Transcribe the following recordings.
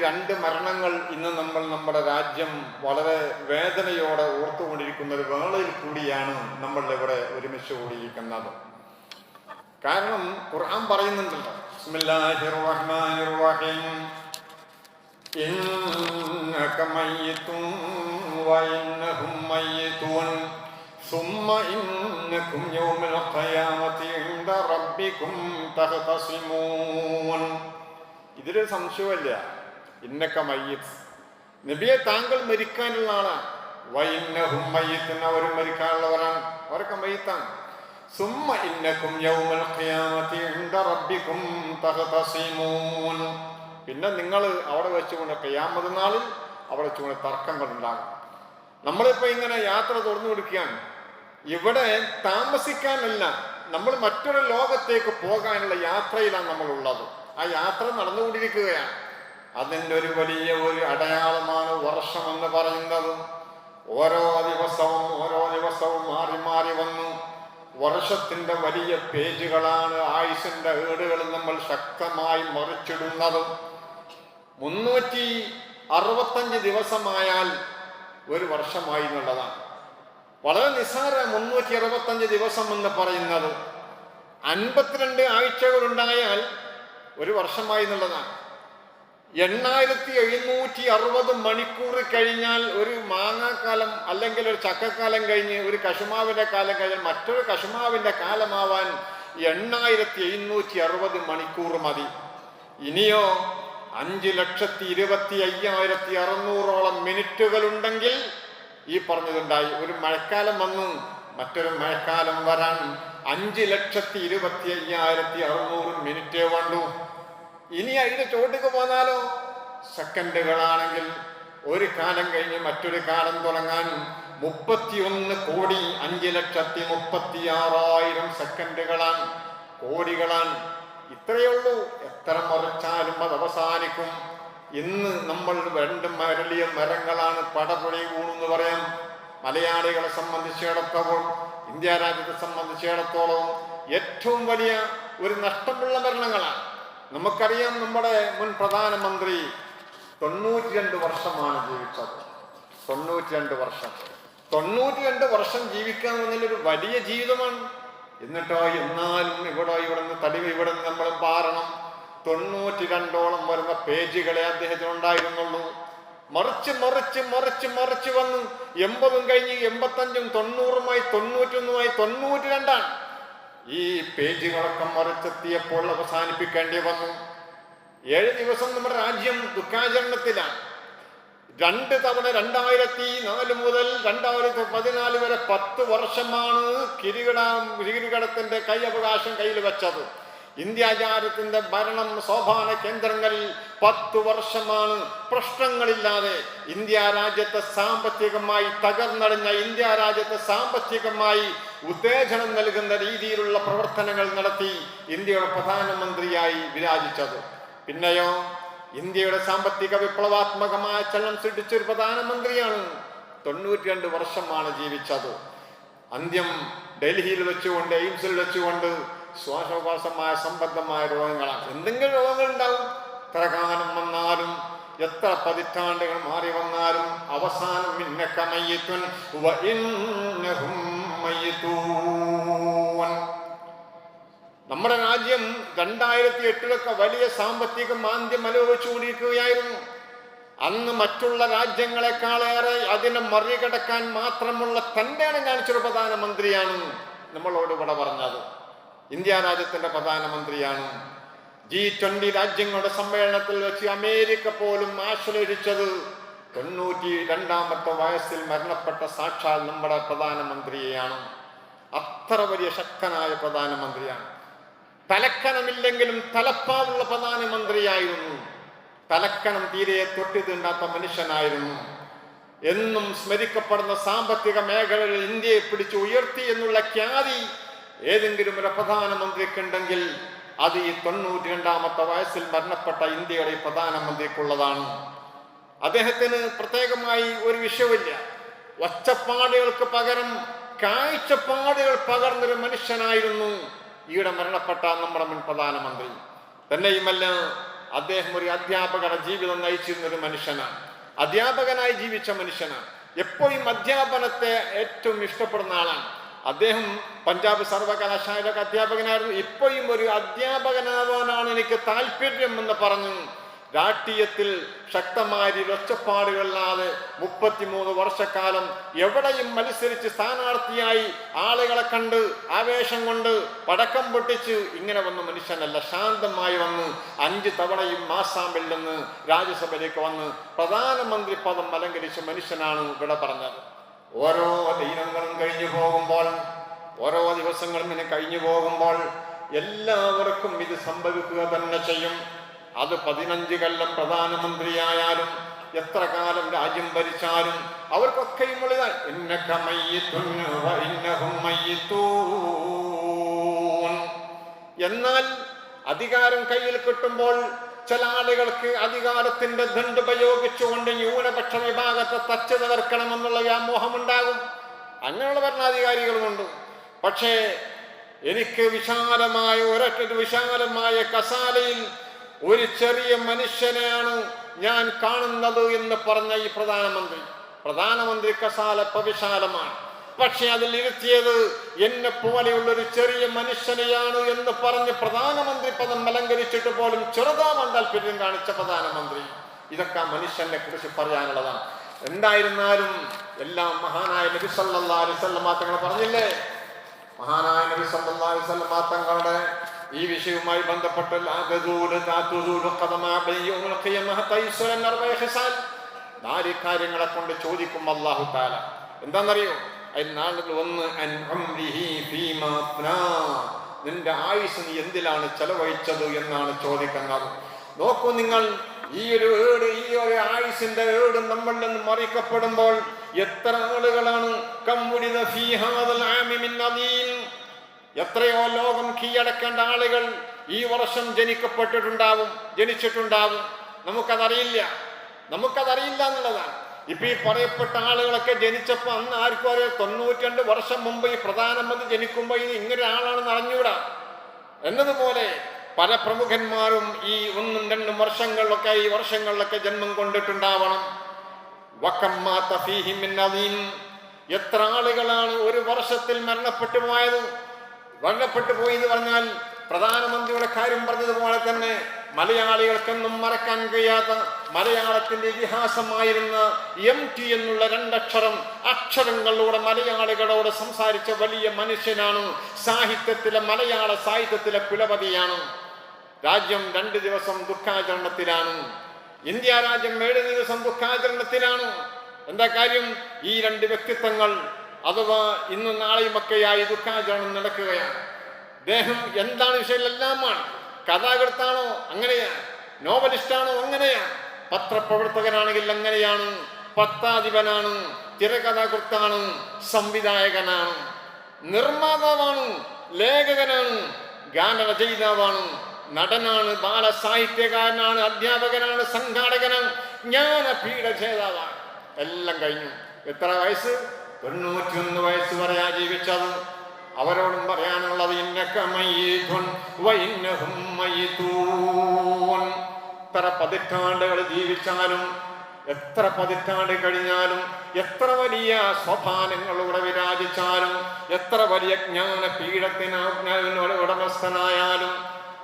2 മരണങ്ങൾ ഇന്ന് നമ്മുടെ രാജ്യം വളരെ വേദനയോടെ ഓർത്തുകൊണ്ടിരിക്കുന്ന ഒരു വേളയിൽ കൂടിയാണ് നമ്മൾ ഇവിടെ ഒരുമിച്ച് കൂടിയിരിക്കുന്നത്. കാരണം ഖുർആൻ പറയുന്നുണ്ടല്ലോ, ബിസ്മില്ലാഹിർ റഹ്മാനിർ റഹീം, ഇന്നക മയ്യിതുൻ വ ഇന്നഹും മയ്യിതൂൻ സുമ്മ ഇന്നകും യൗമൽ ഖിയാമത്തി ഇൻദ റബ്ബികും തഖ്തസിമൂൻ. ഇതിലൊരു സംശയമില്ല. ഇന്നക മയ്യിത്ത്, നബിയെ താങ്കൾ മരിക്കാനുള്ള ആളാണ്. വ ഇന്നഹും മയ്യിത്തുൻ, അവരും മരിക്കാനുള്ളവരാണ്, അവരൊക്കെ മയ്യിത്താണ്. സുമ്മ ഇന്നകും യൗമൽ ഖിയാമത്തി ഇൻദ റബ്ബികും തഖ്തസിമൂൻ. പിന്നെ നിങ്ങൾ അവിടെ വെച്ചുകൊണ്ട് ഖിയാമത്ത് നാളിൽ അവിടെ വെച്ചുകൊണ്ട് തർക്കങ്ങൾ ഉണ്ടാകും. നമ്മളിപ്പോൾ ഇങ്ങനെ യാത്ര തുറന്നു കൊടുക്കുകയാണ്. ഇവിടെ താമസിക്കാനല്ല, നമ്മൾ മറ്റൊരു ലോകത്തേക്ക് പോകാനുള്ള യാത്രയിലാണ് നമ്മളുള്ളത്. ആ യാത്ര നടന്നുകൊണ്ടിരിക്കുകയാണ്. അതിൻ്റെ ഒരു വലിയ അടയാളമാണ് വർഷം എന്ന് പറയുന്നത്. ഓരോ ദിവസവും മാറി മാറി വന്നു. വർഷത്തിൻ്റെ വലിയ പേജുകളാണ് ആയുസിൻ്റെ ഏടുകൾ നമ്മൾ ശക്തമായി മറിച്ചിടുന്നത്. 365 ദിവസമായാൽ ഒരു വർഷമായി എന്നുള്ളതാണ്. വളരെ നിസ്സാര 365 ദിവസം എന്ന് പറയുന്നത്. 52 ആഴ്ചകളുണ്ടായാൽ ഒരു വർഷമായി എന്നുള്ളതാണ്. 8760 മണിക്കൂർ കഴിഞ്ഞാൽ ഒരു മാങ്ങാക്കാലം അല്ലെങ്കിൽ ഒരു ചക്കക്കാലം കഴിഞ്ഞ് ഒരു കശുമാവിൻ്റെ കാലം കഴിഞ്ഞാൽ മറ്റൊരു കശുമാവിൻ്റെ കാലമാവാൻ 8760 മണിക്കൂർ മതി. ഇനിയോ 5,25,600 മിനിറ്റുകളുണ്ടെങ്കിൽ ഈ പറഞ്ഞതുണ്ടായി. ഒരു മഴക്കാലം വന്നു, മറ്റൊരു മഴക്കാലം വരാൻ 5,25,600 മിനിറ്റേ വേണ്ടു. ഇനി അതിന്റെ ചോട്ടിക്ക് പോന്നാലോ സെക്കൻഡുകളാണെങ്കിൽ ഒരു കാലം കഴിഞ്ഞ് മറ്റൊരു കാലം തുടങ്ങാൻ 31,5,36,000 സെക്കൻഡുകളാണ്, കോടികളാണ്. ഇത്രയേ ഉള്ളൂ. എത്ര മറിച്ചാലും അത് അവസാനിക്കും. ഇന്ന് നമ്മൾ 2 വലിയ മരങ്ങളാണ് പടപൊഴി വീണെന്ന് പറയാം. മലയാളികളെ സംബന്ധിച്ചിടത്തോളം, ഇന്ത്യ രാജ്യത്തെ സംബന്ധിച്ചിടത്തോളം ഏറ്റവും വലിയ ഒരു നഷ്ടമുള്ള മരണങ്ങളാണ്. നമുക്കറിയാം, നമ്മുടെ മുൻ പ്രധാനമന്ത്രി 92 വർഷമാണ് ജീവിച്ചത്. 92 വർഷം. 92 വർഷം ജീവിക്കുക എന്നൊരു വലിയ ജീവിതമാണ്. എന്നിട്ടോ എന്നാലും ഇവിടെ നിന്ന് തടിവ് ഇവിടെ നിന്ന് നമ്മൾ പാറണം. 92ഓളം വരുന്ന പേജുകളെ അദ്ദേഹത്തിനുണ്ടായിരുന്നുള്ളൂ. മറിച്ച് വന്ന് 80 കഴിഞ്ഞ് 85ഉം 90ഉമായി 91മായി 92 ഈ പേജുകളൊക്കെ മറിച്ചെത്തിയപ്പോൾ അവസാനിപ്പിക്കേണ്ടി വന്നു. 7 ദിവസം നമ്മുടെ രാജ്യം ദുഃഖാചരണത്തിലാണ്. 2 തവണ 2004 മുതൽ 2014 വരെ 10 വർഷമാണ് കിരീടത്തിന്റെ കൈയവകാശം കയ്യിൽ വെച്ചത്. ഇന്ത്യ രാജ്യത്തിന്റെ ഭരണം സോപാന കേന്ദ്രങ്ങളിൽ 10 വർഷമാണ് പ്രശ്നങ്ങളില്ലാതെ ഇന്ത്യ രാജ്യത്തെ സാമ്പത്തികമായി തകർന്നടിഞ്ഞ, ഇന്ത്യ രാജ്യത്തെ സാമ്പത്തികമായി ഉത്തേജനം നൽകുന്ന രീതിയിലുള്ള പ്രവർത്തനങ്ങൾ നടത്തി ഇന്ത്യയുടെ പ്രധാനമന്ത്രിയായി വിരാജിച്ചത്. പിന്നെയോ ഇന്ത്യയുടെ സാമ്പത്തിക വിപ്ലവാത്മകമായ ചലനം സൃഷ്ടിച്ചൊരു പ്രധാനമന്ത്രിയാണ്. 92 വർഷമാണ് ജീവിച്ചത്. അന്ത്യം ഡൽഹിയിൽ വെച്ചുകൊണ്ട്, എയിംസിൽ വെച്ചുകൊണ്ട് ശ്വാസോച്ഛ്വാസമായ സംബന്ധമായ രോഗങ്ങളാണ്. എന്തെങ്കിലും രോഗങ്ങൾ ഉണ്ടാവും. എത്ര കാലം വന്നാലും, എത്ര പതിറ്റാണ്ടുകൾ മാറി വന്നാലും അവസാനം ഇന്നക മയ്യിത്തുൻ വ ഇന്നഹും മയ്യിതൂൻ. നമ്മുടെ രാജ്യം 2008 വലിയ സാമ്പത്തിക മാന്ദ്യം അനുഭവിച്ചുകൊണ്ടിരിക്കുകയായിരുന്നു. അന്ന് മറ്റുള്ള രാജ്യങ്ങളെക്കാളേറെ അതിനെ മറികടക്കാൻ മാത്രമുള്ള തന്നെയാണ് ഞാൻ ചെറു പ്രധാനമന്ത്രിയാണ് നമ്മളോട് ഇവിടെ പറഞ്ഞത്. ഇന്ത്യ രാജ്യത്തിന്റെ പ്രധാനമന്ത്രിയാണ്. G20 രാജ്യങ്ങളുടെ സമ്മേളനത്തിൽ വെച്ച് അമേരിക്ക പോലും ആശ്ലേഷിച്ചത് 92ാമത്തെ വയസ്സിൽ മരണപ്പെട്ട സാക്ഷാൽ നമ്മുടെ പ്രധാനമന്ത്രിയെയാണ്. അത്ര വലിയ ശക്തനായ പ്രധാനമന്ത്രിയാണ്. തലക്കനമില്ലെങ്കിലും തലപ്പാവുള്ള പ്രധാനമന്ത്രിയായിരുന്നു. തലക്കനം തീരെ തൊട്ടി തീണ്ടാത്ത മനുഷ്യനായിരുന്നു. എന്നും സ്മരിക്കപ്പെടുന്ന സാമ്പത്തിക മേഖലകളിൽ ഇന്ത്യയെ പിടിച്ചു ഉയർത്തി എന്നുള്ള ഖ്യാതി ഏതെങ്കിലും ഒരു പ്രധാനമന്ത്രിക്കുണ്ടെങ്കിൽ അത് ഈ 92ാമത്തെ വയസ്സിൽ മരണപ്പെട്ട ഇന്ത്യയുടെ പ്രധാനമന്ത്രിക്കുള്ളതാണ്. അദ്ദേഹത്തിന് പ്രത്യേകമായി ഒരു വിഷയമില്ല. ഒച്ചപ്പാടുകൾക്ക് പകരം കാഴ്ചപ്പാടുകൾ പകർന്നൊരു മനുഷ്യനായിരുന്നു ഈയിടെ മരണപ്പെട്ട നമ്മുടെ മുൻ പ്രധാനമന്ത്രി. തന്നെയുമല്ല, അദ്ദേഹം ഒരു അധ്യാപകന ജീവിതം നയിച്ചിരുന്ന ഒരു മനുഷ്യനാണ്, അധ്യാപകനായി ജീവിച്ച മനുഷ്യനാണ്. എപ്പോഴും അധ്യാപനത്തെ ഏറ്റവും ഇഷ്ടപ്പെടുന്ന ആളാണ്. അദ്ദേഹം പഞ്ചാബ് സർവകലാശാലയിലൊക്കെ അധ്യാപകനായിരുന്നു. ഇപ്പോഴും ഒരു അധ്യാപകനാവാനാണ് എനിക്ക് താല്പര്യം എന്ന് പറഞ്ഞു രാഷ്ട്രീയത്തിൽ ശക്തമായ ഒച്ചപ്പാടുകളില്ലാതെ 33 വർഷക്കാലം എവിടെയും മത്സരിച്ച് സ്ഥാനാർത്ഥിയായി ആളുകളെ കണ്ട് ആവേശം കൊണ്ട് പടക്കം പൊട്ടിച്ച് ഇങ്ങനെ വന്ന മനുഷ്യനല്ല. ശാന്തമായി വന്ന് 5 തവണയും ആസാമിൽ നിന്ന് രാജ്യസഭയിലേക്ക് വന്ന് പ്രധാനമന്ത്രി പദം അലങ്കരിച്ച മനുഷ്യനാണ് ഇവിടെ പറഞ്ഞത്. ഓരോ ദിനങ്ങളും കഴിഞ്ഞു പോകുമ്പോൾ, ഓരോ ദിവസങ്ങളും ഇങ്ങനെ കഴിഞ്ഞു പോകുമ്പോൾ എല്ലാവർക്കും ഇത് സംഭവിക്കുക തന്നെ ചെയ്യും. അത് 15 കൊല്ലം പ്രധാനമന്ത്രിയായാലും എത്ര കാലം രാജ്യം ഭരിച്ചാലും അവർക്കൊക്കെയും എന്നാൽ അധികാരം കയ്യിൽ കിട്ടുമ്പോൾ ചില ആളുകൾക്ക് അധികാരത്തിന്റെ ദണ്ഡ് ഉപയോഗിച്ചുകൊണ്ട് ന്യൂനപക്ഷ വിഭാഗത്തെ തച്ചു തകർക്കണമെന്നുള്ള വ്യാമോഹമുണ്ടാകും. അങ്ങനെയുള്ള ഭരണാധികാരികളുമുണ്ട്. പക്ഷേ എനിക്ക് വിശാലമായ വിശാലമായ കസാലയിൽ ഒരു ചെറിയ മനുഷ്യനെയാണ് ഞാൻ കാണുന്നത് എന്ന് പറഞ്ഞ ഈ പ്രധാനമന്ത്രി കസാല വിശാലമാണ്. പക്ഷെ അതിൽ ഇരുത്തിയത് എന്നെ പോലെയുള്ളൊരു ചെറിയ മനുഷ്യനെയാണ് എന്ന് പറഞ്ഞ് പ്രധാനമന്ത്രി പദം അലങ്കരിച്ചിട്ട് പോലും ചെറുതാവാൻ താല്പര്യം കാണിച്ച പ്രധാനമന്ത്രി. ഇതൊക്കെ ആ മനുഷ്യനെ കുറിച്ച് പറയാനുള്ളതാണ്. എന്തായിരുന്നാലും എല്ലാം മഹാനായ നബി സല്ലല്ലാഹു അലൈഹി വസല്ലം തങ്ങൾ പറഞ്ഞില്ലേ, മഹാനായ നബി സല്ലല്ലാഹു അലൈഹി വസല്ലം തങ്ങളുടെ ഈ വിഷയവുമായി ബന്ധപ്പെട്ട് 4 കാര്യങ്ങളെ കൊണ്ട് ചോദിക്കും അല്ലാഹു തആല. എന്താണെന്നറിയോ? നിന്റെ ആയുസ് നീ എന്തിലാണ് ചെലവഴിച്ചത് എന്നാണ് ചോദിക്കുന്നത്. നോക്കൂ നിങ്ങൾ, ഈ ഒരു ആയുസിന്റെ ഏട് നമ്മളിൽ നിന്ന് മറിക്കപ്പെടുമ്പോൾ എത്ര ആളുകളാണ് എത്രയോ ലോകം കീഴടക്കേണ്ട ആളുകൾ ഈ വർഷം ജനിച്ചിട്ടുണ്ടാവും. നമുക്കതറിയില്ല എന്നുള്ളതാണ്. ഇപ്പൊ ഈ പറയപ്പെട്ട ആളുകളൊക്കെ ജനിച്ചപ്പോ അന്ന് ആർക്കും അറിയാം 92 വർഷം മുമ്പ് ഈ പ്രധാനമന്ത്രി ജനിക്കുമ്പോ ഇത് ഇങ്ങനെ ആളാണെന്ന് അറിഞ്ഞൂടാ എന്നതുപോലെ പല പ്രമുഖന്മാരും ഈ 1-2 വർഷങ്ങളിലൊക്കെ ജന്മം കൊണ്ടിട്ടുണ്ടാവണം. എത്ര ആളുകളാണ് ഒരു വർഷത്തിൽ മരണപ്പെട്ടു പോയി എന്ന് പറഞ്ഞാൽ പ്രധാനമന്ത്രിയുടെ കാര്യം പറഞ്ഞതുപോലെ തന്നെ മലയാളികൾക്കൊന്നും മറക്കാൻ കഴിയാത്ത മലയാളത്തിന്റെ ഇതിഹാസമായിരുന്ന MT എന്നുള്ള 2 അക്ഷരങ്ങളിലൂടെ മലയാളികളോട് സംസാരിച്ച വലിയ മനുഷ്യനാണ്. മലയാള സാഹിത്യത്തിലെ കുലപതിയാണ്. രാജ്യം 2 ദിവസം ദുഃഖാചരണത്തിലാണ്. ഇന്ത്യ രാജ്യം 7 ദിവസം ദുഃഖാചരണത്തിലാണ്. എന്താ കാര്യം? ഈ 2 വ്യക്തിത്വങ്ങൾ അഥവാ ഇന്നും നാളെയുമൊക്കെയായി ദുഃഖാചരണം നടക്കുകയാണ്. അദ്ദേഹം എന്താണ് വിഷയം? എല്ലാമാണ്. കഥാകൃത്താണോ? അങ്ങനെയാണ്. നോവലിസ്റ്റാണോ? അങ്ങനെയാണ്. പത്രപ്രവർത്തകനാണെങ്കിൽ അങ്ങനെയാണ്. പത്രാധിപനാണ്, തിരക്കഥാകൃത്താണ്, സംവിധായകനാണ്, നിർമ്മാതാവാണ്, ലേഖകനാണ്, ഗാനരചയിതാവാണ്, നടനാണ്, ബാലസാഹിത്യകാരനാണ്, അധ്യാപകനാണ്, സംഘാടകനാണ്, ജ്ഞാനപീഠ ജേതാവാണ്. എല്ലാം കഴിഞ്ഞു. എത്ര വയസ്സ്? 91 വയസ്സ് വരെയാ ജീവിച്ചത്. അവരോടും പറയാനുള്ളത് എത്ര പതിറ്റാണ്ടുകൾ ജീവിച്ചാലും, എത്ര പതിറ്റാണ്ട് കഴിഞ്ഞാലും, എത്ര വലിയ സ്വഭാവങ്ങളുടെ വിരാജിച്ചാലും, എത്ര വലിയ ജ്ഞാനപീഠത്തിന് ഉടമസ്ഥനായാലും,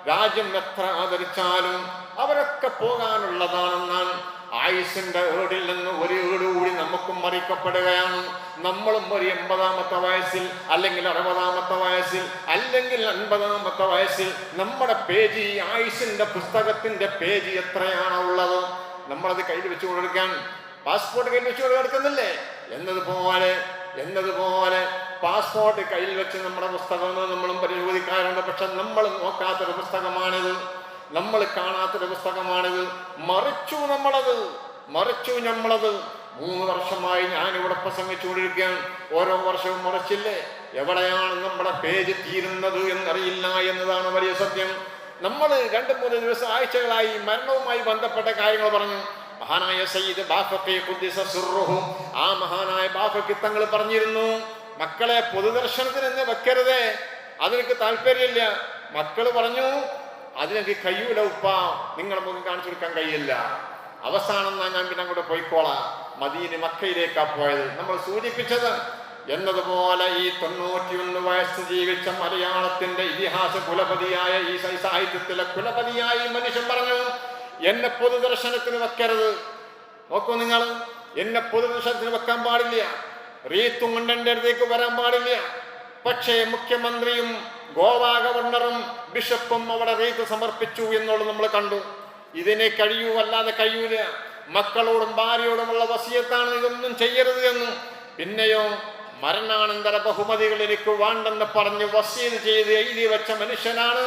രാജ്യം എത്ര ആദരിച്ചാലും അവരൊക്കെ പോകാനുള്ളതാണെന്നാണ്. ആയുസിന്റെ ഏടിൽ നിന്ന് ഒരു ഏട് കൂടി നമുക്കും മറിക്കപ്പെടുകയാണ്. നമ്മളും ഒരു 80-ാമത്തെ വയസ്സിൽ, അല്ലെങ്കിൽ 60-ാമത്തെ വയസ്സിൽ, അല്ലെങ്കിൽ 50-ാമത്തെ വയസ്സിൽ നമ്മുടെ പേജ്, ഈ ആയുസിന്റെ പുസ്തകത്തിന്റെ പേജ് എത്രയാണോ ഉള്ളത് നമ്മളത് കയ്യിൽ വെച്ചു കൊടുക്കാൻ, പാസ്പോർട്ട് കയ്യിൽ വെച്ചു കൊടുക്കുന്നില്ലേ? എന്നതുപോലെ പാസ്പോർട്ട് കയ്യിൽ വെച്ച് നമ്മുടെ പുസ്തകം നമ്മളും പരിശോധിക്കാറുണ്ട്. പക്ഷെ നമ്മൾ നോക്കാത്തൊരു പുസ്തകമാണിത്, നമ്മൾ കാണാത്തൊരു പുസ്തകമാണിത്. മറിച്ചു നമ്മളത് 3 വർഷമായി ഞാനിവിടെ പ്രസംഗിച്ചുകൊണ്ടിരിക്കുകയാണ്. ഓരോ വർഷവും മറിച്ചില്ലേ? എവിടെയാണ് നമ്മുടെ പേജ് തീരുന്നത് എന്നറിയില്ല എന്നതാണ് വലിയ സത്യം. നമ്മൾ 2-3 ദിവസം ആഴ്ചകളായി മരണവുമായി ബന്ധപ്പെട്ട കാര്യങ്ങൾ പറഞ്ഞു. മഹാനായ സയ്യിദ് ബാഫഖി ഖുദ്ദിസ സിർറുഹു, ആ മഹാനായ ബാഫഖി തങ്ങൾ പറഞ്ഞിരുന്നു, മക്കളെ പൊതുദർശനത്തിന് എന്ന് വെക്കരുതേ, അതെനിക്ക് താല്പര്യമില്ല. മക്കൾ പറഞ്ഞു, അതിനെനിക്ക് കഴിയൂല ഉപ്പ, നിങ്ങളെ മുഖം കാണിച്ചു കൊടുക്കാൻ കഴിയില്ല. അവസാനം ഞാൻ പിന്നെ അങ്ങോട്ട് പോയിക്കോളാം. മദീന മക്കയിലേക്കാ പോയത്, നമ്മൾ സൂചിപ്പിച്ചത്. എന്നതുപോലെ ഈ 91 വയസ്സ് ജീവിച്ച മലയാളത്തിന്റെ ഇതിഹാസ കുലപതിയായ ഈ സാഹിത്യത്തിലെ കുലപതിയായ ഈ മനുഷ്യൻ പറഞ്ഞു, എന്നെ പൊതുദർശനത്തിന് വെക്കരുത്. നോക്കൂ നിങ്ങൾ, എന്നെ പൊതുദർശനത്തിന് വെക്കാൻ പാടില്ല, റീത്തും കൊണ്ട് എൻ്റെ അടുത്തേക്ക് വരാൻ പാടില്ല. പക്ഷേ മുഖ്യമന്ത്രിയും ഗോവ ഗവർണറും ബിഷപ്പും അവിടെ റീത്ത് സമർപ്പിച്ചു എന്നുള്ളത് നമ്മൾ കണ്ടു. ഇതിനെ കഴിയൂ, അല്ലാതെ കഴിയൂല. മക്കളോടും ഭാര്യയോടുമുള്ള വസിയത്താണ് ഇതൊന്നും ചെയ്യരുത് എന്നും. പിന്നെയോ മരണാനന്തര ബഹുമതികൾ എനിക്ക് വേണ്ടെന്ന് പറഞ്ഞ് വസീത് ചെയ്ത് എഴുതി വെച്ച മനുഷ്യനാണ്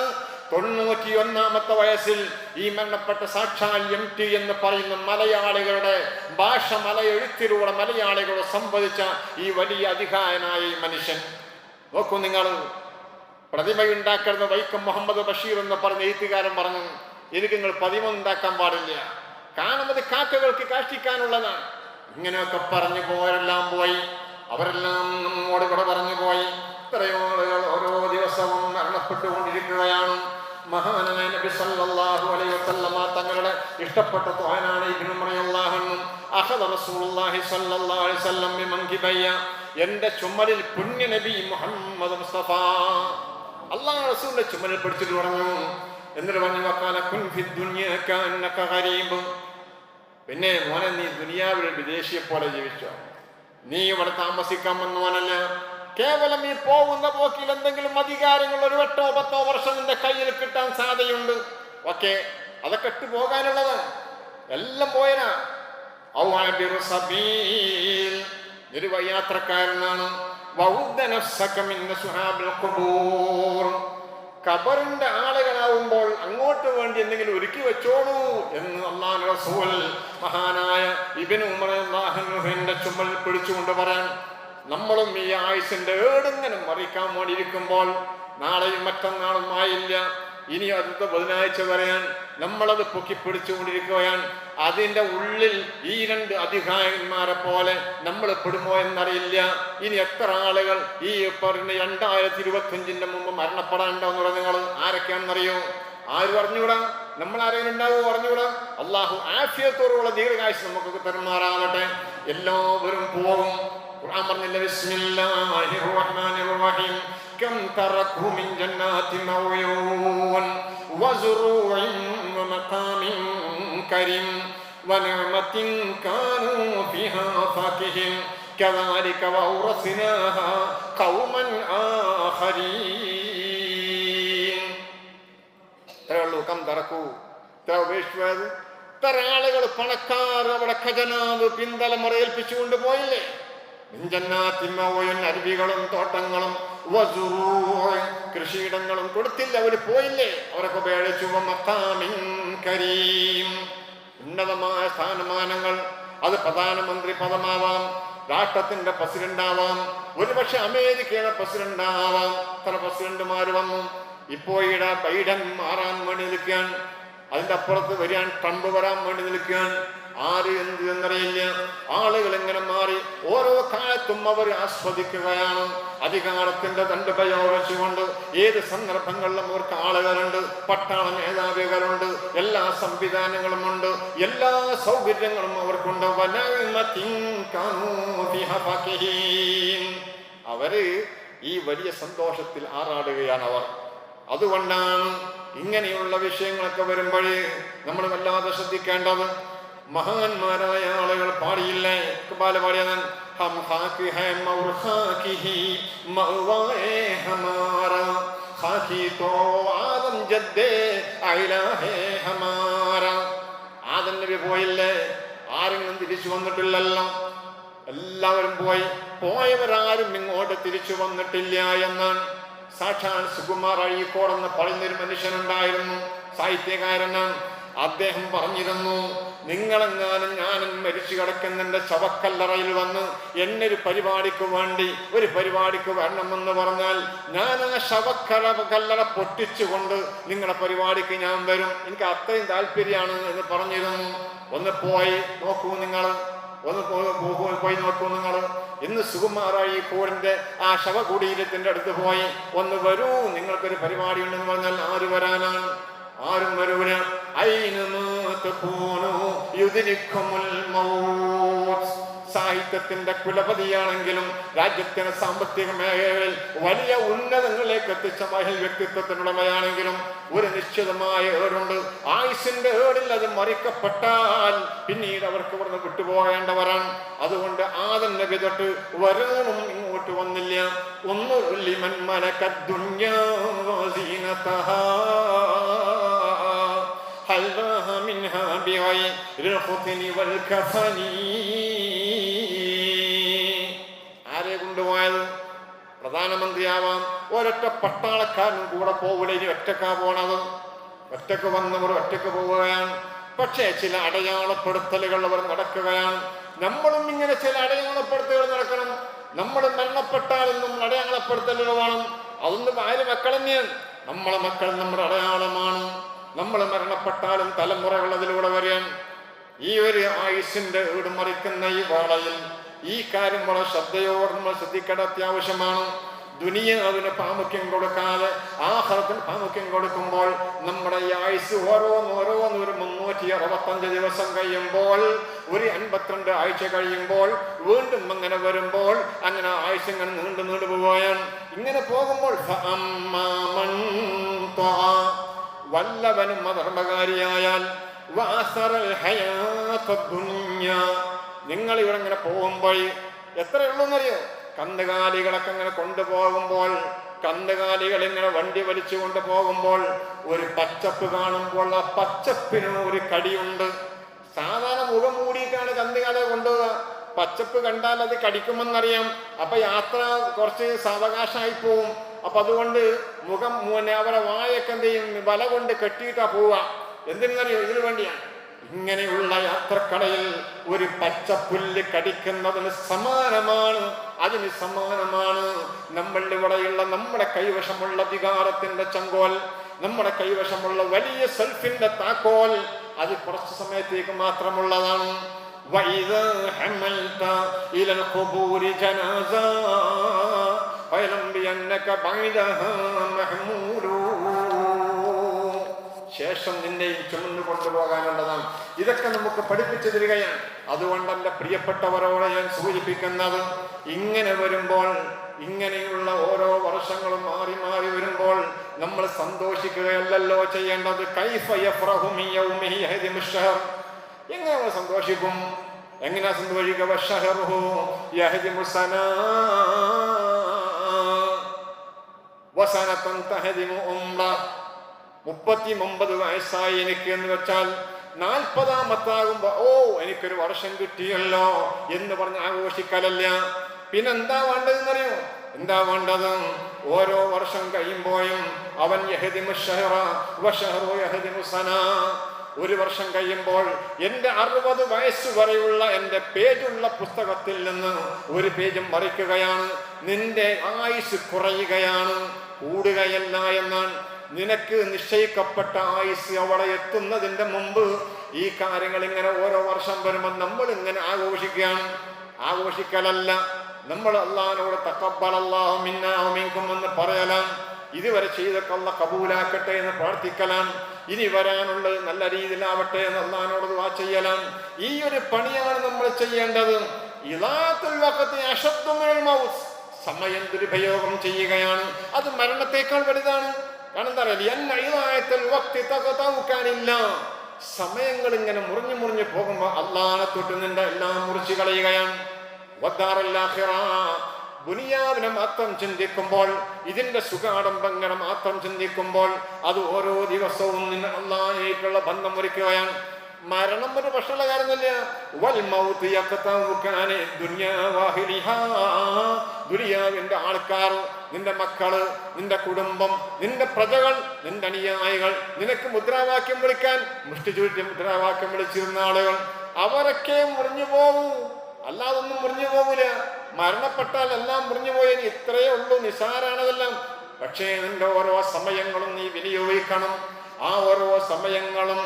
91 വയസ്സിൽ ഈ മരണപ്പെട്ട സാക്ഷാൽ MT എന്ന് പറയുന്ന മലയാളികളുടെ ഭാഷ മലയെഴുത്തിലൂടെ മലയാളികളോട് സംവദിച്ച ഈ വലിയ അധികാരനായ ഈ മനുഷ്യൻ. നോക്കൂ നിങ്ങൾ, പ്രതിമയുണ്ടാക്കുന്ന വൈക്കം മുഹമ്മദ് ബഷീർ എന്ന് പറഞ്ഞ എഴുത്തുകാരൻ പറഞ്ഞു, എനിക്ക് നിങ്ങൾ 13 ഉണ്ടാക്കാൻ പാടില്ല, കാരണം അത് കാക്കകൾക്ക് കാഷ്ടിക്കാനുള്ളതാണ്. ഇങ്ങനെയൊക്കെ പറഞ്ഞു പോരെല്ലാം പോയി, അവരെല്ലാം നമ്മോട് ഇവിടെ പറഞ്ഞു പോയി. ഇത്രയോ ആളുകൾ ഓരോ ദിവസവും മരണപ്പെട്ടുകൊണ്ടിരിക്കുകയാണ്. മഹാനായ നബി സല്ലല്ലാഹു അലൈഹി വസല്ലമ തങ്ങളുടെ ഇഷ്ടപ്പെട്ട ത്വാനാണ് ഇബ്നു ഉമർ റളിയല്ലാഹു അൻഹു അഖദ റസൂലുള്ളാഹി സല്ലല്ലാഹു അലൈഹി വസല്ലം ബിമൻകിബയ്യ, എൻ്റെ ചുമലിൽ പുണ്യ നബി മുഹമ്മദ് മുസ്തഫ അല്ലാഹു റസൂലിന്റെ ചുമലിൽ പിടിച്ചിട്ട് പറഞ്ഞു. എന്നിട്ട് പറഞ്ഞു, വഖാല കുൻ ഫി ദുനിയ കഅന്നക ഗരീബ്, പിന്നെ മോനെ നീ ദുനിയാവിൽ വിദേശിയെ പോലെ ജീവിച്ചോ, നീ ഇവിടെ താമസിക്കാൻ വന്നവനല്ല. കേവലം ഈ പോകുന്ന പോക്കിൽ എന്തെങ്കിലും അധികാരങ്ങൾ 1 8 10 വർഷം നിന്റെ കയ്യിൽ കിട്ടാൻ സാധ്യതയുണ്ട്. ഓക്കെ, അതൊക്കെ ഇട്ട് പോകാനുള്ളതാണ്, എല്ലാം പോയനാ. യാത്രക്കാരനാണ്. ഖബറിന്റെ ആളുകളാവുമ്പോൾ അങ്ങോട്ട് വേണ്ടി എന്തെങ്കിലും ഒരുക്കി വെച്ചോളൂ എന്ന് അല്ലാഹു റസൂൽ മഹാനായ ഇബ്നു ഉമർ റളിയല്ലാഹു അൻഹുവിന്റെ ചുമൽ പിടിച്ചുകൊണ്ട് പറയാൻ. നമ്മളും ഈ ആയുസിന്റെ ഏടെങ്ങനെ മറിക്കാൻ വേണ്ടിയിരിക്കുമ്പോൾ നാളെയും മറ്റന്നാളും ആയില്ല, ഇനി അടുത്ത ബുധനാഴ്ച വരാൻ നമ്മളത് പൊക്കിപ്പിടിച്ചുകൊണ്ടിരിക്കുകയാണ്. അതിൻ്റെ ഉള്ളിൽ ഈ 2 അധികാരന്മാരെ പോലെ നമ്മൾ പെടുമോ എന്നറിയില്ല. ഇനി എത്ര ആളുകൾ ഈ പറഞ്ഞ 2025 മുമ്പ് മരണപ്പെടാനുണ്ടാവുന്ന നിങ്ങൾ ആരൊക്കെയാണെന്നറിയോ? ആരും അറിഞ്ഞൂടാ, നമ്മൾ ആരെങ്കിലും ഉണ്ടാവുമോ? അറിഞ്ഞൂടാ. അള്ളാഹു ആഫിയത്തോടുള്ള ദീർഘായുസ് നമുക്ക് തരുമാറാകട്ടെ. എല്ലാവരും പോകും. ഖുർആൻ പറഞ്ഞില്ല, ബിസ്മില്ലാഹിർ റഹ്മാനിർ റഹീം കം തറകു മിൻ ജന്നാത്തിൻ വഉയൂൻ വസുറൂഇൻ വമഖാമിൻ കരീം വനഅമത്തിൻ കാനൂ ഫീഹാ ഫാകിഹിൻ കദാലിക വൗറസ്നാഹാ ഖൗമൻ ആഖരീൻ. ഇത്രയുള്ളൂ. കം തറക്കു, ഇത്ര ഉപേക്ഷിച്ചത്. ഇത്ര ആളുകൾ, പണക്കാർ അവിടെ ഖജനാവ് പിന്തലമുറ ഏൽപ്പിച്ചുകൊണ്ട് പോയില്ലേ? അരുവികളും തോട്ടങ്ങളും കൃഷിയിടങ്ങളും കൊടുത്തില്ല, അവർ പോയില്ലേ? അവരൊക്കെ ഉപേക്ഷിച്ചു. കരീം, ഉന്നതമായ സ്ഥാനമാനങ്ങൾ. അത് പ്രധാനമന്ത്രി പദമാവാം, രാഷ്ട്രത്തിന്റെ പ്രസിഡന്റാവാം, ഒരുപക്ഷെ അമേരിക്കയുടെ പ്രസിഡന്റാവാം. ഇത്ര പ്രസിഡന്റുമാർ വന്നു. ഇപ്പോ ഇവിടെ ബൈഡൻ മാറാൻ വേണ്ടി നിൽക്കാൻ, അതിൻ്റെ അപ്പുറത്ത് വരാൻ ട്രംപ് വരാൻ വേണ്ടി നിൽക്കാൻ. ആര് എന്ത് എന്നറിയില്ല. ആളുകൾ എങ്ങനെ മാറി. ഓരോ കാലത്തും അവർ ആസ്വദിക്കുകയാണ്. അധികാരത്തിന്റെ ദണ്ഡ് പ്രയോഗിച്ചുകൊണ്ട് ഏത് സന്ദർഭങ്ങളിലും അവർക്ക് ആളുകളുണ്ട്, പട്ടാള മേധാവികളുണ്ട്, എല്ലാ സംവിധാനങ്ങളുമുണ്ട്, എല്ലാ സൗകര്യങ്ങളും അവർക്കുണ്ട്. അവര് ഈ വലിയ സന്തോഷത്തിൽ ആറാടുകയാണ് അവർ. അതുകൊണ്ടാണ് ഇങ്ങനെയുള്ള വിഷയങ്ങളൊക്കെ വരുമ്പോഴേ നമ്മൾ വല്ലാതെ ശ്രദ്ധിക്കേണ്ടത്. മഹാന്മാരായ ആളുകൾ പാടിയില്ലേ? ഇക്ബാൽ പാടിയത് ഹം ഖാകി ഹൈ മൗർ ഖാകി ഹി മഅവാए ഹമാരാ ഖാകി തോ ആദം ജദ്ദേ അയിലാ ഹേ ഹമാരാ. ആദം നബി പോയില്ലേ? ആരെങ്കിലും തിരിച്ചു വന്നിട്ടില്ലല്ലോ. എല്ലാവരും പോയി. പോയവരാരും ഇങ്ങോട്ട് തിരിച്ചു വന്നിട്ടില്ല എന്നാണ്. സാക്ഷാൽ സുകുമാർ അഴീക്കോട് എന്ന് പറയുന്നൊരു മനുഷ്യനുണ്ടായിരുന്നു, സാഹിത്യകാരനാണ്. അദ്ദേഹം പറഞ്ഞിരുന്നു, നിങ്ങളെങ്ങാനും ഞാനും മരിച്ചു കിടക്കുന്നതിൻ്റെ ശവക്കല്ലറയിൽ വന്ന് എന്നൊരു പരിപാടിക്ക് വേണ്ടി ഒരു പരിപാടിക്ക് വരണമെന്ന് പറഞ്ഞാൽ ഞാൻ ആ ശവക്കല്ലറ പൊട്ടിച്ചുകൊണ്ട് നിങ്ങളുടെ പരിപാടിക്ക് ഞാൻ വരും, എനിക്ക് അത്രയും താല്പര്യമാണ് എന്ന് പറഞ്ഞിരുന്നു. ഒന്ന് പോയി നോക്കൂ നിങ്ങൾ, പോയി നോക്കൂ നിങ്ങൾ. ഇന്ന് സുകുമാറായി കോടിന്റെ ആ ശവകുടീരത്തിന്റെ അടുത്ത് പോയി ഒന്ന് വരൂ, നിങ്ങൾക്കൊരു പരിപാടി ഉണ്ടെന്ന് പറഞ്ഞാൽ ആര് വരാനാണ്? ആരും വരൂല. സാഹിത്യത്തിന്റെ കുലപതിയാണെങ്കിലും രാജ്യത്തിന് സാമ്പത്തിക മേഖലയിൽ വലിയ ഉന്നതങ്ങളിലേക്ക് എത്തിച്ച മഹിൾ വ്യക്തിത്വത്തിനുടമയാണെങ്കിലും ഒരു നിശ്ചിതമായ ഏടുണ്ട്. ആയുസിന്റെ ഏടിൽ അത് മറിക്കപ്പെട്ടാൽ പിന്നീട് അവർക്ക് ഇവിടുന്ന് വിട്ടുപോകേണ്ടവരാണ്. അതുകൊണ്ട് ആദം നബി തൊട്ട് വരാനും ഇങ്ങോട്ട് വന്നില്ല. ഒന്ന് ലിമൻ മലക്കത് ദുനിയാ സീനതഹാ ഹൽവാഹ മിൻഹാ ബിഗൈരിൽ ഖുത്നി വൽ കഫനി. ആരെ കൊണ്ടുപോയത്? പ്രധാനമന്ത്രിയാവാം. ഒരൊറ്റ പട്ടാളക്കാരനും കൂടെ പോവില്ല. ഇനി ഒറ്റക്കാ പോണത്. ഒറ്റക്ക് വന്നവർ ഒറ്റക്ക് പോവുകയാണ്. പക്ഷേ ചില അടയാളപ്പെടുത്തലുകൾ അവർ നടക്കുകയാണ്. നമ്മളും ഇങ്ങനെ ചില അടയാളപ്പെടുത്തലുകൾ നടക്കണം. നമ്മൾ മരണപ്പെട്ടാലും നമ്മൾ അടയാളപ്പെടുത്തലുകൾ വേണം. അതൊന്നും ആര് മക്കൾ തന്നെയാണ്. നമ്മളെ മക്കൾ നമ്മുടെ അടയാളമാണ്. നമ്മൾ മരണപ്പെട്ടാലും തലമുറകൾ അതിലൂടെ വരാൻ. ഈ ഒരു ആയുസിന്റെ വീട് മറിക്കുന്ന ഈ വേളയിൽ ഈ കാര്യം വളരെ ശ്രദ്ധയോടെ നമ്മൾ ശ്രദ്ധിക്കേണ്ട അത്യാവശ്യമാണ്. ദുനിയാവിന് പ്രാമുഖ്യം കൊടുക്കാതെ ആഖിറത്തിന് പ്രാമുഖ്യം കൊടുക്കുമ്പോൾ നമ്മുടെ ഈ ആയുസ് ഓരോന്നോരോന്ന് ഒരു 365 ദിവസം കഴിയുമ്പോൾ, ഒരു 52 ആഴ്ച കഴിയുമ്പോൾ, വീണ്ടും അങ്ങനെ വരുമ്പോൾ അങ്ങനെ ആയുസ് ഇങ്ങനെ നീണ്ടു പോവുകയാണ്. ഇങ്ങനെ പോകുമ്പോൾ വല്ലവനും അധർമ്മകാരിയായാൽ നിങ്ങൾ ഇവിടെ ഇങ്ങനെ പോകുമ്പോൾ എത്രയുള്ളൂന്നറിയോ? കന്നുകാലികളൊക്കെ ഇങ്ങനെ കൊണ്ടുപോകുമ്പോൾ, കന്നുകാലികൾ ഇങ്ങനെ വണ്ടി വലിച്ചു കൊണ്ടുപോകുമ്പോൾ ഒരു പച്ചപ്പ് കാണുമ്പോൾ ആ പച്ചപ്പിന് ഒരു കടിയുണ്ട്. സാധാരണ മുഖം മൂടിയിട്ടാണ് കന്നുകാലിയെ കൊണ്ടുപോകുക. പച്ചപ്പ് കണ്ടാൽ അത് കടിക്കുമെന്നറിയാം. അപ്പൊ യാത്ര കുറച്ച് സാവകാശമായി പോവും. അപ്പൊ അതുകൊണ്ട് മുഖം അവരെ വായൊക്കെ എന്ത് ചെയ്യും? വല കൊണ്ട് കെട്ടിയിട്ടാ പോവുക. എന്തിനറിയോ? ഇതിനു വേണ്ടിയാണ്. ഇങ്ങനെയുള്ള യാത്രക്കടയിൽ ഒരു പച്ചപ്പുല്ല് കടിക്കുന്നതിന് സമാനമാണ്. അതിന് സമാനമാണ് നമ്മളുടെ ഇവിടെയുള്ള നമ്മുടെ കൈവശമുള്ള വികാരത്തിന്റെ ചങ്കോൽ, നമ്മുടെ കൈവശമുള്ള വലിയ സെൽഫിന്റെ താക്കോൽ. അത് കുറച്ച് സമയത്തേക്ക് മാത്രമുള്ളതാണ്. ശേഷം നിന്നെ ചുമന്നു കൊണ്ടുപോകാനുള്ളതാണ്. ഇതൊക്കെ നമുക്ക് പഠിപ്പിച്ചു തരികയാണ്. അതുകൊണ്ട് എൻ്റെ പ്രിയപ്പെട്ടവരോട് ഞാൻ സൂചിപ്പിക്കുന്നത്, ഇങ്ങനെ വരുമ്പോൾ, ഇങ്ങനെയുള്ള ഓരോ വർഷങ്ങളും മാറി മാറി വരുമ്പോൾ നമ്മൾ സന്തോഷിക്കുകയല്ലല്ലോ ചെയ്യേണ്ടത്. കൈഫ യഫ്റഹു മിൻ യൗമിഹി യഹ്ദിമു ശഹർ. എങ്ങനെ സന്തോഷിക്കും? എങ്ങനെ സന്തോഷിക്കുക? വശഹറുഹു യഹ്ദിമു സനാ വസനതൻ തഹ്ദിമു ഉംറ. 39 വയസ്സായി എനിക്ക് എന്ന് വെച്ചാൽ 40-ാമത്താകുമ്പോ എനിക്കൊരു വർഷം കിട്ടിയല്ലോ എന്ന് പറഞ്ഞ് ആഘോഷിക്കലല്ല. പിന്നെന്താ വേണ്ടതെന്നറിയോ? എന്താ വേണ്ടത്? ഓരോ വർഷം കഴിയുമ്പോഴും അവൻ യഹ്ദിമു ശഹറ വശഹറു യഹ്ദിമു സനാ. ഒരു വർഷം കഴിയുമ്പോൾ എൻ്റെ 60 വയസ്സ് വരെയുള്ള എൻ്റെ പേജുള്ള പുസ്തകത്തിൽ നിന്ന് ഒരു പേജും മറിക്കുകയാണ്. നിന്റെ ആയുസ് കുറയുകയാണ്, കൂടുകയല്ല എന്നാണ്. നിനക്ക് നിശ്ചയിക്കപ്പെട്ട ആയുസ് അവിടെ എത്തുന്നതിന്റെ മുമ്പ് ഈ കാര്യങ്ങൾ ഇങ്ങനെ ഓരോ വർഷം വരുമ്പോൾ നമ്മൾ ഇങ്ങനെ ആഘോഷിക്കുകയാണ്. ആഘോഷിക്കലല്ല. നമ്മൾ അല്ലാഹുവിനോട് തഖബ്ബലല്ലാഹു മിന്നാ വ മിൻകും എന്ന് പറയലാണ്. ഇതുവരെ ചെയ്തൊക്കെ അല്ലാഹ് കബൂലാക്കട്ടെ എന്ന് പ്രാർത്ഥിക്കലാണ്. ഇനി വരാനുള്ളത് നല്ല രീതിയിലാവട്ടെ എന്ന് അല്ലാഹുവിനോട് ദുആ ചെയ്യലാണ്. ഈ ഒരു പണിയാണ് നമ്മൾ ചെയ്യേണ്ടത്. ഇളാത്തുൽ വഖതി അശദ്ദു മിനൽ മൗത്ത്. സമയം ദുരുപയോഗം ചെയ്യുകയാണ്. അത് മരണത്തേക്കാൾ വലുതാണ്. കാരണം എന്താ പറയുക? സമയങ്ങൾ ഇങ്ങനെ മുറിഞ്ഞു പോകുമ്പോ അല്ലാഹനെ തൊട്ട് നിന്റെ എല്ലാം മുറിച്ചു കളയുകയാണ്. ദുനിയാവിനെ മാത്രം ചിന്തിക്കുമ്പോൾ, ഇതിന്റെ സുഖാഡംബങ്ങൾ മാത്രം ചിന്തിക്കുമ്പോൾ അത് ഓരോ ദിവസവും നിന്നെ അല്ലാഹുവായിട്ടുള്ള ബന്ധം മുറിക്കുകയാണ്. മരണം ഒരു പ്രശ്നമുള്ള കാര്യമൊന്നുമില്ല. ദുനിയാവിന്റെ ആൾക്കാർ, നിന്റെ മക്കള്, നിന്റെ കുടുംബം, നിന്റെ പ്രജകൾ, നിന്റെ അനുയായികൾ, നിനക്ക് മുദ്രാവാക്യം വിളിക്കാൻ മുഷ്ടി ചുരുട്ടി മുദ്രാവാക്യം വിളിച്ചിരുന്ന ആളുകൾ, അവരൊക്കെ മുറിഞ്ഞു പോകൂ. അല്ലാതൊന്നും മുറിഞ്ഞു പോകൂല. മരണപ്പെട്ടാൽ എല്ലാം മുറിഞ്ഞു പോയാൽ ഇത്രയേ ഉള്ളൂ, നിസാരാണതെല്ലാം. പക്ഷേ നിന്റെ ഓരോ സമയങ്ങളും നീ വിനിയോഗിക്കണം. ആ ഓരോ സമയങ്ങളും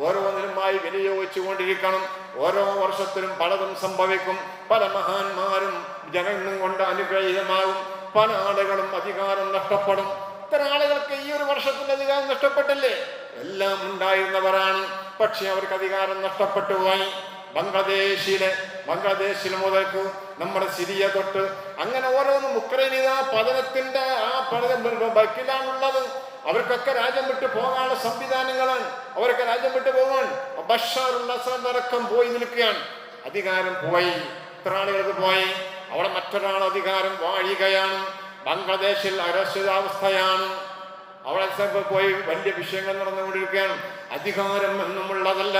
ഓരോന്നിനുമായി വിനിയോഗിച്ചു കൊണ്ടിരിക്കണം. ഓരോ വർഷത്തിലും പലതും സംഭവിക്കും. പല മഹാന്മാരും ജനങ്ങളും കൊണ്ട് അനുഗ്രഹീതമാകും. പല ആളുകളും അധികാരം നഷ്ടപ്പെടും. എത്ര ആളുകൾക്ക് ഈ ഒരു വർഷത്തിന്റെ അധികാരം നഷ്ടപ്പെട്ടില്ലേ? എല്ലാം ഉണ്ടായിരുന്നവരാണ്, പക്ഷെ അവർക്ക് അധികാരം നഷ്ടപ്പെട്ടു പോയി. ബംഗ്ലാദേശിൽ മുതൽക്ക് നമ്മുടെ സിറിയ തൊട്ട് അങ്ങനെ ഓരോന്നും ഉക്രൈൻ പതനത്തിന്റെ ബക്കിലാണുള്ളത്. അവർക്കൊക്കെ രാജ്യം വിട്ട് പോകാനുള്ള സംവിധാനങ്ങളാണ്. അവരൊക്കെ രാജ്യം വിട്ട് പോകാൻ ബഷാർ അൽ അസദ് അടക്കം പോയി നിൽക്കുകയാണ്. അധികാരം പോയി, ഇത്ര ആളുകൾക്ക് പോയി. അവിടെ മറ്റൊരാൾ അധികാരം വാഴുകയാണ്. ബംഗ്ലാദേശിൽ അരക്ഷിതാവസ്ഥയാണ്. അവിടെ പോയി വലിയ വിഷയങ്ങൾ നടന്നുകൊണ്ടിരിക്കുകയാണ്. അധികാരം എന്നുമുള്ളതല്ല,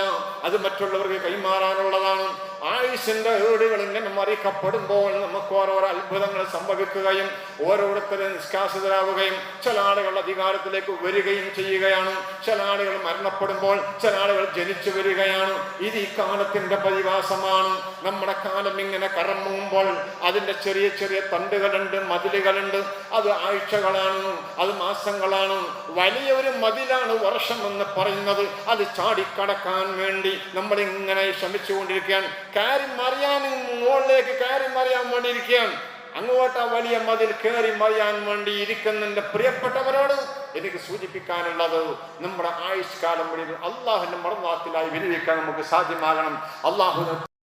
അത് മറ്റുള്ളവർക്ക് കൈമാറാനുള്ളതാണ്. ആയുസിന്റെ ഏടുകൾ ഇങ്ങനെ മറിക്കപ്പെടുമ്പോൾ നമുക്ക് ഓരോരോ അത്ഭുതങ്ങൾ സംഭവിക്കുകയും ഓരോരുത്തരും നിഷ്കാസിതരാവുകയും ചില ആളുകൾ അധികാരത്തിലേക്ക് വരികയും ചെയ്യുകയാണ്. ചില ആളുകൾ മരണപ്പെടുമ്പോൾ ചില ആളുകൾ ജനിച്ചു വരികയാണ്. ഇത് ഈ കാലത്തിന്റെ പ്രതിഭാസമാണ്. നമ്മുടെ കാലം ഇങ്ങനെ കറങ്ങുമ്പോൾ അതിന്റെ ചെറിയ ചെറിയ തണ്ടുകളുണ്ട്, മതിലുകളുണ്ട്. അത് ആഴ്ചകളാണ്, അത് മാസങ്ങളാണ്. വലിയൊരു മതിലാണ് വർഷം എന്ന് പറയുന്നത്. അത് ചാടിക്കടക്കാൻ വേണ്ടി നമ്മൾ ഇങ്ങനെ ശ്രമിച്ചുകൊണ്ടിരിക്കുകയാണ്. കാര്യം മറിയാൻ മുകളിലേക്ക് കാര്യം മറിയാൻ വേണ്ടിയിരിക്കുകയാണ്. അങ്ങോട്ട് വലിയ മതിൽ കയറി മറിയാൻ വേണ്ടി ഇരിക്കുന്നതിന്റെ പ്രിയപ്പെട്ടവരോട് എനിക്ക് സൂചിപ്പിക്കാനുള്ളത്, നമ്മുടെ ആയുഷ്കാലം വഴി അള്ളാഹുവിന്റെ മറന്നാത്തിലായി വിനിയോഗിക്കാൻ നമുക്ക് സാധ്യമാകണം. അള്ളാഹു